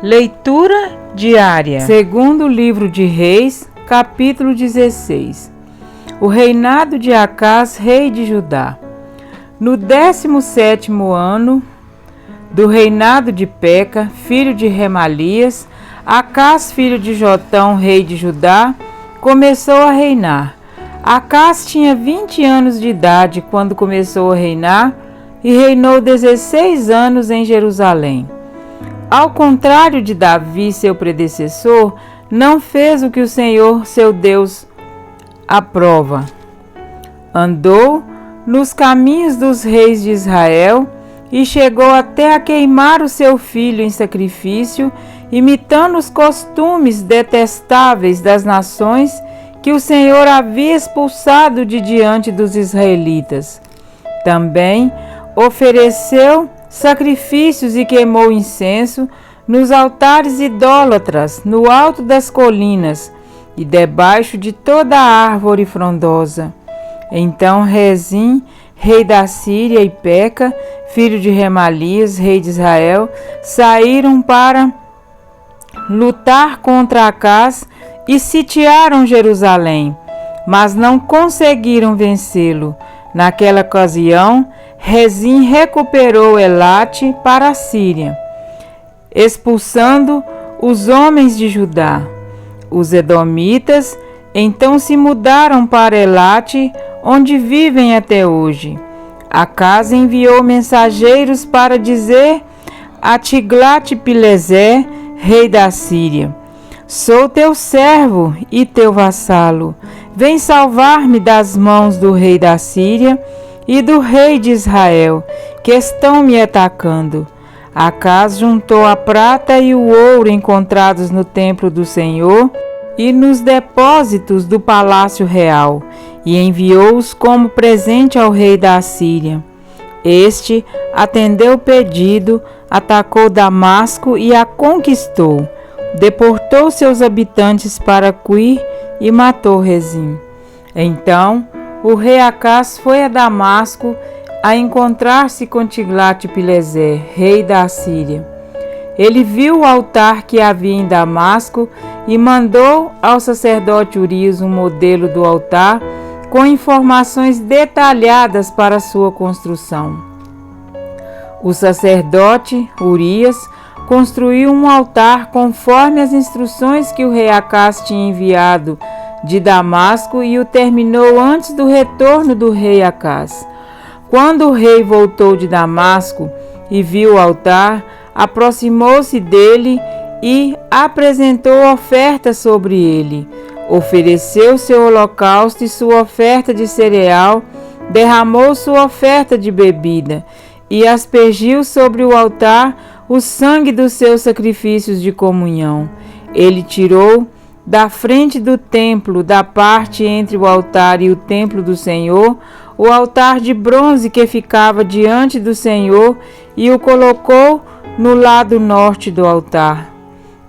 Leitura diária. Segundo livro de Reis, capítulo 16. O reinado de Acás, rei de Judá. No 17º ano do reinado de Peca, filho de Remalias, Acás, filho de Jotão, rei de Judá, começou a reinar. Acás tinha 20 anos de idade quando começou a reinar e reinou 16 anos em Jerusalém. Ao contrário de Davi, seu predecessor, não fez o que o Senhor, seu Deus, aprova. Andou nos caminhos dos reis de Israel e chegou até a queimar o seu filho em sacrifício, imitando os costumes detestáveis das nações que o Senhor havia expulsado de diante dos israelitas. Também ofereceu sacrifícios e queimou incenso nos altares idólatras, no alto das colinas e debaixo de toda a árvore frondosa. Então Rezim, rei da Síria, e Peca, filho de Remalias, rei de Israel, saíram para lutar contra Acás e sitiaram Jerusalém, mas não conseguiram vencê-lo. Naquela ocasião, Rezim recuperou Elate para a Síria, expulsando os homens de Judá. Os edomitas então se mudaram para Elate, onde vivem até hoje. Acás enviou mensageiros para dizer a Tiglat-Pileser, rei da Síria: sou teu servo e teu vassalo. Vem salvar-me das mãos do rei da Síria e do rei de Israel, que estão me atacando. Acás juntou a prata e o ouro encontrados no templo do Senhor e nos depósitos do palácio real, e enviou-os como presente ao rei da Síria. Este atendeu o pedido, atacou Damasco e a conquistou. Deportou seus habitantes para Quir e matou Rezim. Então o rei Acás foi a Damasco a encontrar-se com Tiglat-Pileser, rei da Síria. Ele viu o altar que havia em Damasco e mandou ao sacerdote Urias um modelo do altar com informações detalhadas para sua construção. O sacerdote Urias construiu um altar conforme as instruções que o rei Acás tinha enviado de Damasco e o terminou antes do retorno do rei Acás. Quando o rei voltou de Damasco e viu o altar, aproximou-se dele e apresentou oferta sobre ele. Ofereceu seu holocausto e sua oferta de cereal, derramou sua oferta de bebida e aspergiu sobre o altar o sangue dos seus sacrifícios de comunhão. Ele tirou da frente do templo, da parte entre o altar e o templo do Senhor, o altar de bronze que ficava diante do Senhor e o colocou no lado norte do altar.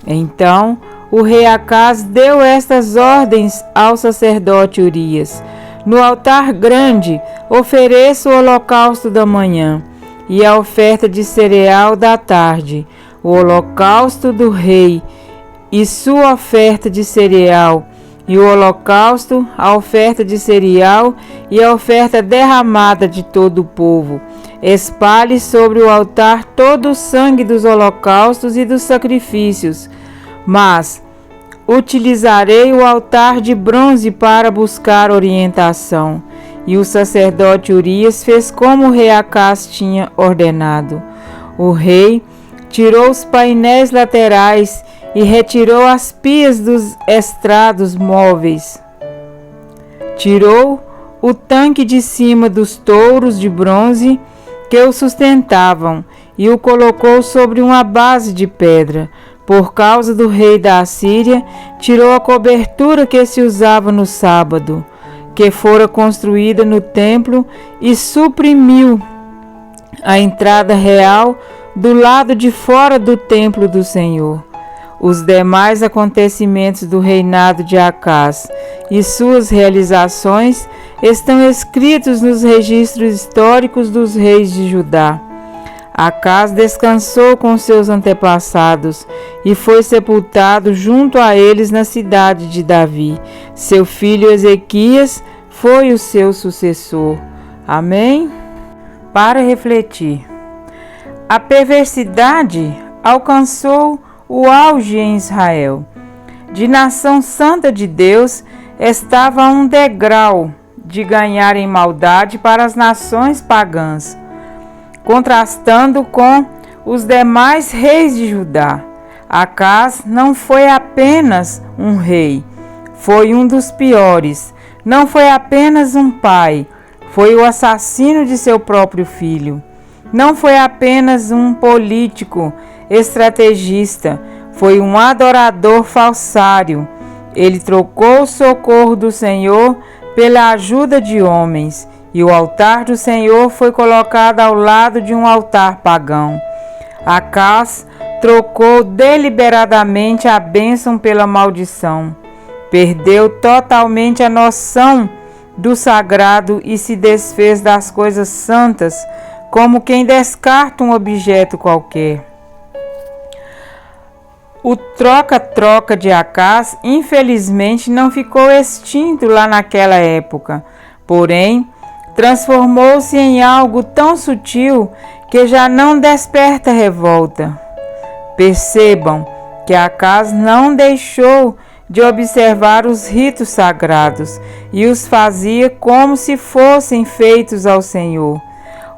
Então o rei Acás deu estas ordens ao sacerdote Urias: no altar grande ofereça o holocausto da manhã e a oferta de cereal da tarde, o holocausto do rei e sua oferta de cereal, e o holocausto, a oferta de cereal e a oferta derramada de todo o povo. Espalhe sobre o altar todo o sangue dos holocaustos e dos sacrifícios, mas utilizarei o altar de bronze para buscar orientação. E o sacerdote Urias fez como o rei Acás tinha ordenado. O rei tirou os painéis laterais e retirou as pias dos estrados móveis. Tirou o tanque de cima dos touros de bronze que o sustentavam e o colocou sobre uma base de pedra. Por causa do rei da Assíria, tirou a cobertura que se usava no sábado, que fora construída no templo, e suprimiu a entrada real do lado de fora do templo do Senhor. Os demais acontecimentos do reinado de Acás e suas realizações estão escritos nos registros históricos dos reis de Judá. Acás descansou com seus antepassados e foi sepultado junto a eles na cidade de Davi. Seu filho Ezequias foi o seu sucessor. Amém? Para refletir. A perversidade alcançou o auge em Israel. De nação santa de Deus, estava a um degrau de ganhar em maldade para as nações pagãs, contrastando com os demais reis de Judá. Acás não foi apenas um rei, foi um dos piores. Não foi apenas um pai, foi o assassino de seu próprio filho. Não foi apenas um político estrategista, foi um adorador falsário. Ele trocou o socorro do Senhor pela ajuda de homens, e o altar do Senhor foi colocado ao lado de um altar pagão. Acás trocou deliberadamente a bênção pela maldição. Perdeu totalmente a noção do sagrado e se desfez das coisas santas, como quem descarta um objeto qualquer. O troca-troca de Acás, infelizmente, não ficou extinto lá naquela época, porém, transformou-se em algo tão sutil que já não desperta revolta. Percebam que Acás não deixou de observar os ritos sagrados e os fazia como se fossem feitos ao Senhor,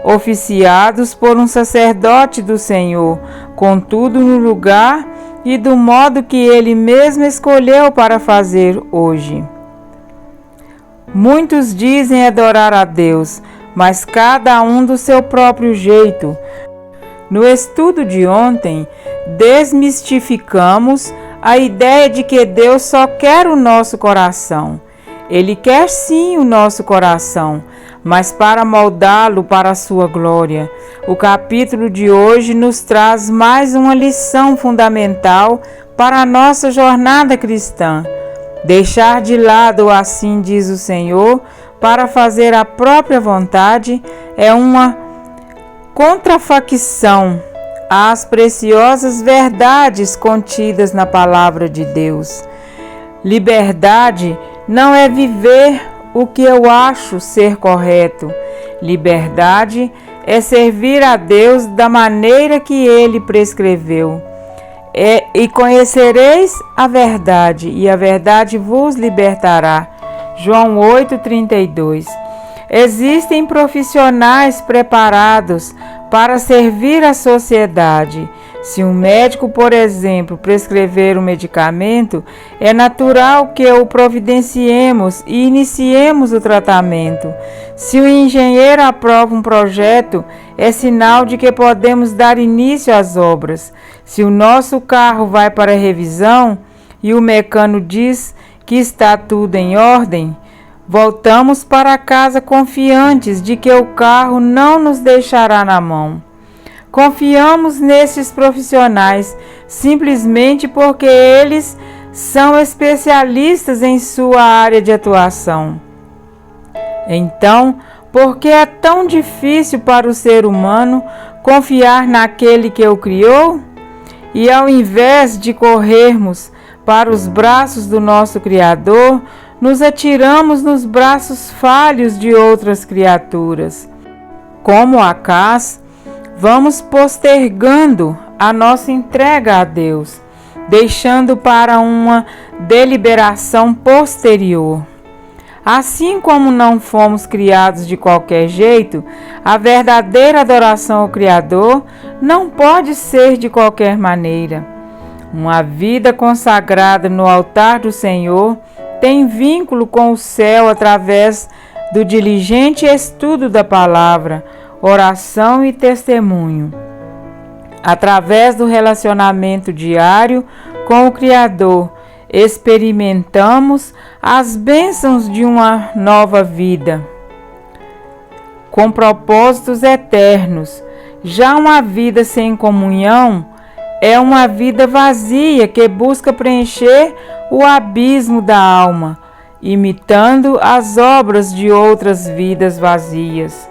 oficiados por um sacerdote do Senhor, contudo no lugar e do modo que ele mesmo escolheu para fazer hoje. Muitos dizem adorar a Deus, mas cada um do seu próprio jeito. No estudo de ontem, desmistificamos a ideia de que Deus só quer o nosso coração. Ele quer sim o nosso coração, mas para moldá-lo para a sua glória. O capítulo de hoje nos traz mais uma lição fundamental para a nossa jornada cristã. Deixar de lado, assim diz o Senhor, para fazer a própria vontade é uma contrafacção às preciosas verdades contidas na palavra de Deus. Liberdade não é viver o que eu acho ser correto. Liberdade é servir a Deus da maneira que Ele prescreveu. E conhecereis a verdade, e a verdade vos libertará. João 8,32. Existem profissionais preparados para servir a sociedade. Se um médico, por exemplo, prescrever um medicamento, é natural que o providenciemos e iniciemos o tratamento. Se o engenheiro aprova um projeto, é sinal de que podemos dar início às obras. Se o nosso carro vai para revisão e o mecânico diz que está tudo em ordem, voltamos para casa confiantes de que o carro não nos deixará na mão. Confiamos nesses profissionais simplesmente porque eles são especialistas em sua área de atuação. Então, por que é tão difícil para o ser humano confiar naquele que o criou? E ao invés de corrermos para os braços do nosso Criador, nos atiramos nos braços falhos de outras criaturas. Como Acás, vamos postergando a nossa entrega a Deus, deixando para uma deliberação posterior. Assim como não fomos criados de qualquer jeito, a verdadeira adoração ao Criador não pode ser de qualquer maneira. Uma vida consagrada no altar do Senhor tem vínculo com o céu através do diligente estudo da palavra, oração e testemunho. Através do relacionamento diário com o Criador, experimentamos as bênçãos de uma nova vida, com propósitos eternos. Já uma vida sem comunhão é uma vida vazia que busca preencher o abismo da alma, imitando as obras de outras vidas vazias.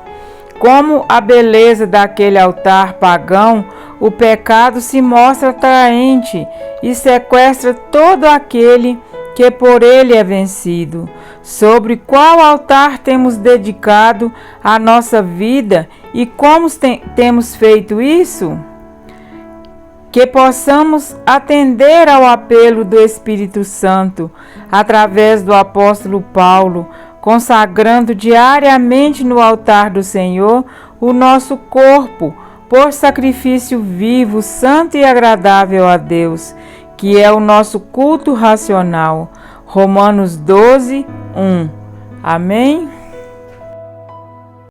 como a beleza daquele altar pagão, o pecado se mostra atraente e sequestra todo aquele que por ele é vencido. Sobre qual altar temos dedicado a nossa vida e como temos feito isso? Que possamos atender ao apelo do Espírito Santo através do apóstolo Paulo, consagrando diariamente no altar do Senhor o nosso corpo por sacrifício vivo, santo e agradável a Deus, que é o nosso culto racional. Romanos 12, 1. Amém?